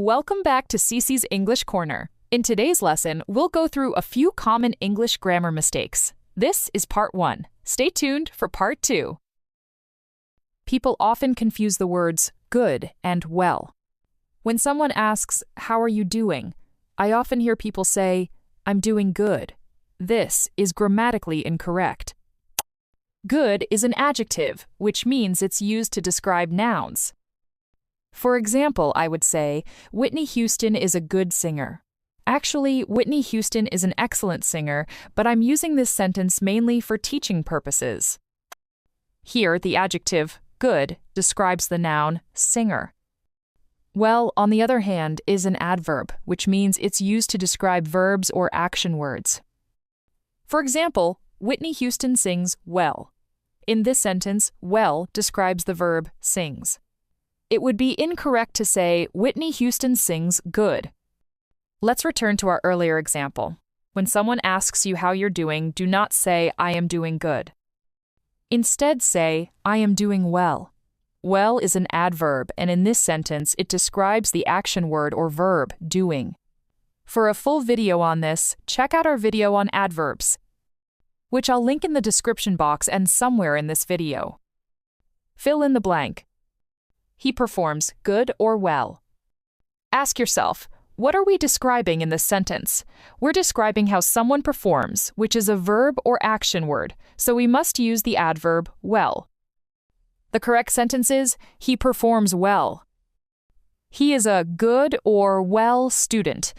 Welcome back to Cece's English Corner. In today's lesson, we'll go through a few common English grammar mistakes. This is part 1. Stay tuned for part 2. People often confuse the words good and well. When someone asks, "How are you doing?" I often hear people say, "I'm doing good." This is grammatically incorrect. Good is an adjective, which means it's used to describe nouns. For example, I would say, Whitney Houston is a good singer. Actually, Whitney Houston is an excellent singer, but I'm using this sentence mainly for teaching purposes. Here, the adjective good describes the noun singer. Well, on the other hand, is an adverb, which means it's used to describe verbs or action words. For example, Whitney Houston sings well. In this sentence, well describes the verb sings. It would be incorrect to say Whitney Houston sings good. Let's return to our earlier example. When someone asks you how you're doing, do not say, "I am doing good." Instead say, "I am doing well." Well is an adverb, and in this sentence, it describes the action word or verb, doing. For a full video on this, check out our video on adverbs, which I'll link in the description box and somewhere in this video. Fill in the blank. He performs good or well. Ask yourself, what are we describing in this sentence? We're describing how someone performs, which is a verb or action word, so we must use the adverb well. The correct sentence is, he performs well. He is a good or well student.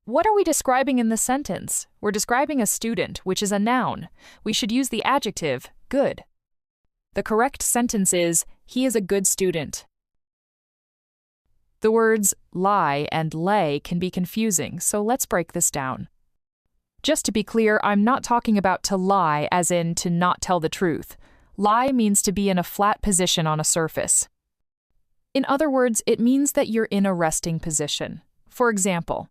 What are we describing in this sentence? We're describing a student, which is a noun. We should use the adjective good. The correct sentence is, he is a good student. The words lie and lay can be confusing, so let's break this down. Just to be clear, I'm not talking about to lie as in to not tell the truth. Lie means to be in a flat position on a surface. In other words, it means that you're in a resting position. For example,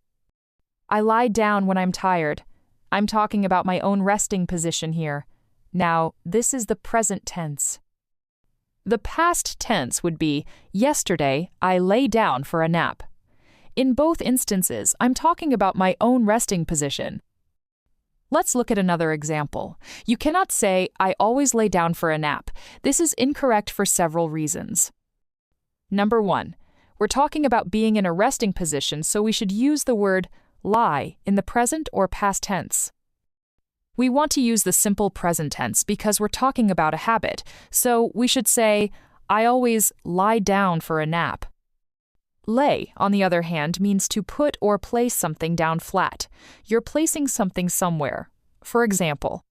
I lie down when I'm tired. I'm talking about my own resting position here. Now, this is the present tense. The past tense would be, yesterday, I lay down for a nap. In both instances, I'm talking about my own resting position. Let's look at another example. You cannot say, I always lay down for a nap. This is incorrect for several reasons. Number 1, we're talking about being in a resting position, so we should use the word lie in the present or past tense. We want to use the simple present tense because we're talking about a habit, so we should say, I always lie down for a nap. Lay, on the other hand, means to put or place something down flat. You're placing something somewhere. For example,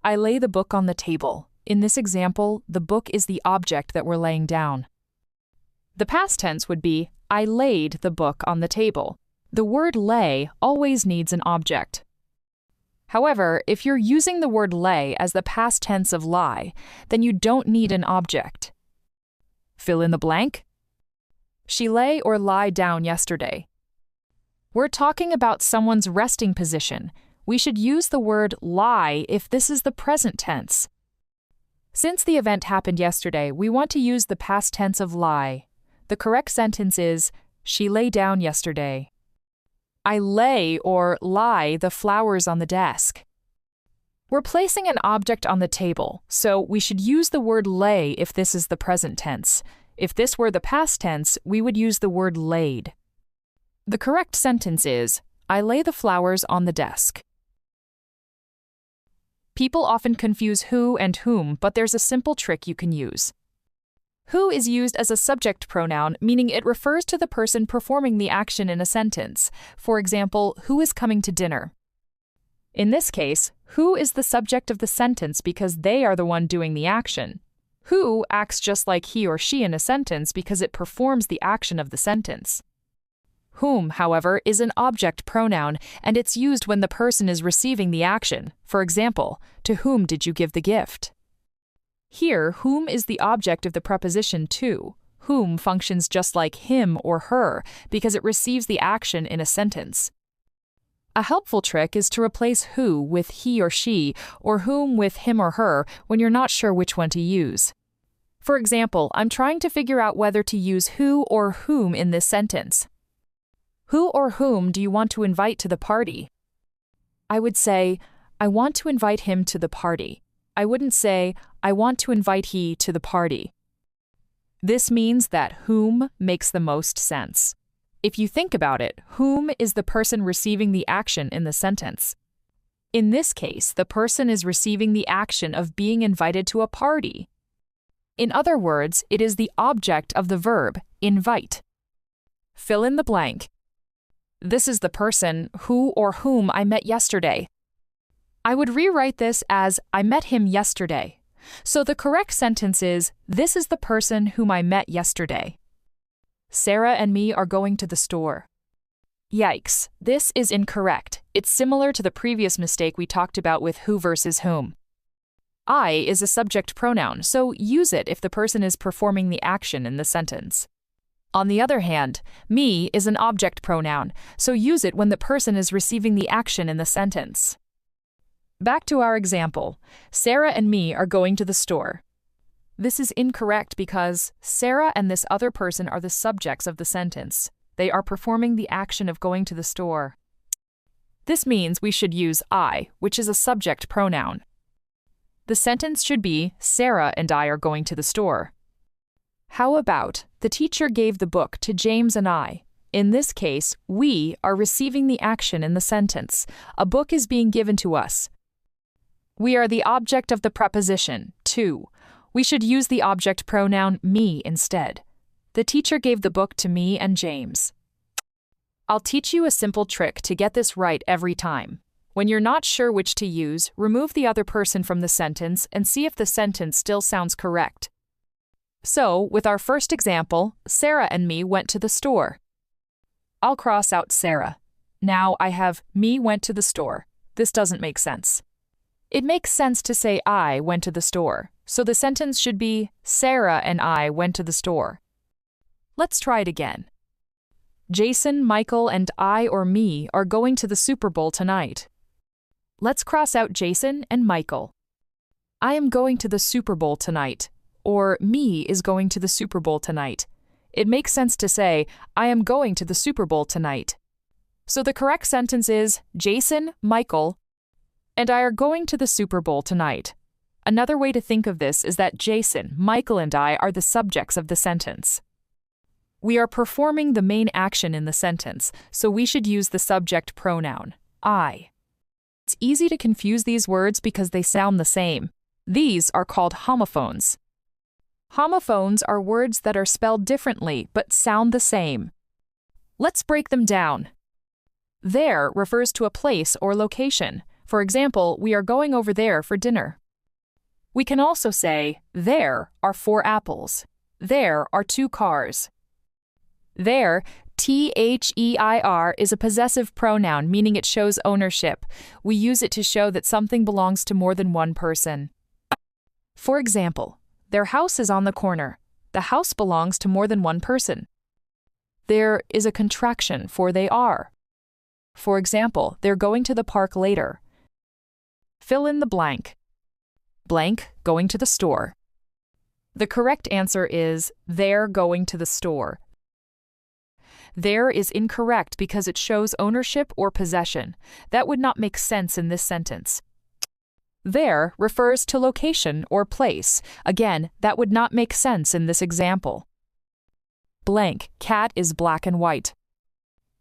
I lay the book on the table. In this example, the book is the object that we're laying down. The past tense would be, I laid the book on the table. The word lay always needs an object. However, if you're using the word lay as the past tense of lie, then you don't need an object. Fill in the blank. She lay or lie down yesterday. We're talking about someone's resting position. We should use the word lie if this is the present tense. Since the event happened yesterday, we want to use the past tense of lie. The correct sentence is, she lay down yesterday. I lay or lie the flowers on the desk. We're placing an object on the table, so we should use the word lay if this is the present tense. If this were the past tense, we would use the word laid. The correct sentence is, I lay the flowers on the desk. People often confuse who and whom, but there's a simple trick you can use. Who is used as a subject pronoun, meaning it refers to the person performing the action in a sentence. For example, who is coming to dinner? In this case, who is the subject of the sentence because they are the one doing the action. Who acts just like he or she in a sentence because it performs the action of the sentence. Whom, however, is an object pronoun, and it's used when the person is receiving the action. For example, to whom did you give the gift? Here, whom is the object of the preposition to. Whom functions just like him or her because it receives the action in a sentence. A helpful trick is to replace who with he or she, or whom with him or her when you're not sure which one to use. For example, I'm trying to figure out whether to use who or whom in this sentence. Who or whom do you want to invite to the party? I would say, I want to invite him to the party. I wouldn't say, I want to invite he to the party. This means that whom makes the most sense. If you think about it, whom is the person receiving the action in the sentence. In this case, the person is receiving the action of being invited to a party. In other words, it is the object of the verb invite. Fill in the blank. This is the person who or whom I met yesterday. I would rewrite this as I met him yesterday. So the correct sentence is, this is the person whom I met yesterday. Sarah and me are going to the store. Yikes, this is incorrect. It's similar to the previous mistake we talked about with who versus whom. I is a subject pronoun, so use it if the person is performing the action in the sentence. On the other hand, me is an object pronoun, so use it when the person is receiving the action in the sentence. Back to our example. Sarah and me are going to the store. This is incorrect because Sarah and this other person are the subjects of the sentence. They are performing the action of going to the store. This means we should use I, which is a subject pronoun. The sentence should be, Sarah and I are going to the store. How about, the teacher gave the book to James and I. In this case, we are receiving the action in the sentence. A book is being given to us. We are the object of the preposition, to. We should use the object pronoun me instead. The teacher gave the book to me and James. I'll teach you a simple trick to get this right every time. When you're not sure which to use, remove the other person from the sentence and see if the sentence still sounds correct. So, with our first example, Sarah and me went to the store. I'll cross out Sarah. Now I have me went to the store. This doesn't make sense. It makes sense to say I went to the store, so the sentence should be Sarah and I went to the store. Let's try it again. Jason, Michael, and I or me are going to the Super Bowl tonight. Let's cross out Jason and Michael. I am going to the Super Bowl tonight, or me is going to the Super Bowl tonight. It makes sense to say, I am going to the Super Bowl tonight. So the correct sentence is, Jason, Michael, and I are going to the Super Bowl tonight. Another way to think of this is that Jason, Michael, and I are the subjects of the sentence. We are performing the main action in the sentence, so we should use the subject pronoun, I. It's easy to confuse these words because they sound the same. These are called homophones. Homophones are words that are spelled differently but sound the same. Let's break them down. There refers to a place or location. For example, we are going over there for dinner. We can also say, there are 4 apples. There are 2 cars. There, THEIR, is a possessive pronoun, meaning it shows ownership. We use it to show that something belongs to more than one person. For example, their house is on the corner. The house belongs to more than one person. There is a contraction for they are. For example, they're going to the park later. Fill in the blank. Blank, going to the store. The correct answer is, they're going to the store. There is incorrect because it shows ownership or possession. That would not make sense in this sentence. There refers to location or place. Again, that would not make sense in this example. Blank, cat is black and white.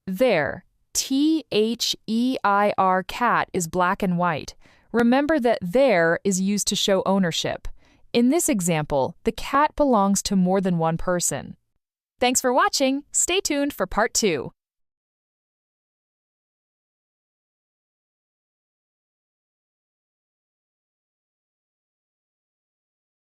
There, THEIR, cat is black and white. Remember that there is used to show ownership. In this example, the cat belongs to more than one person. Thanks for watching. Stay tuned for part 2.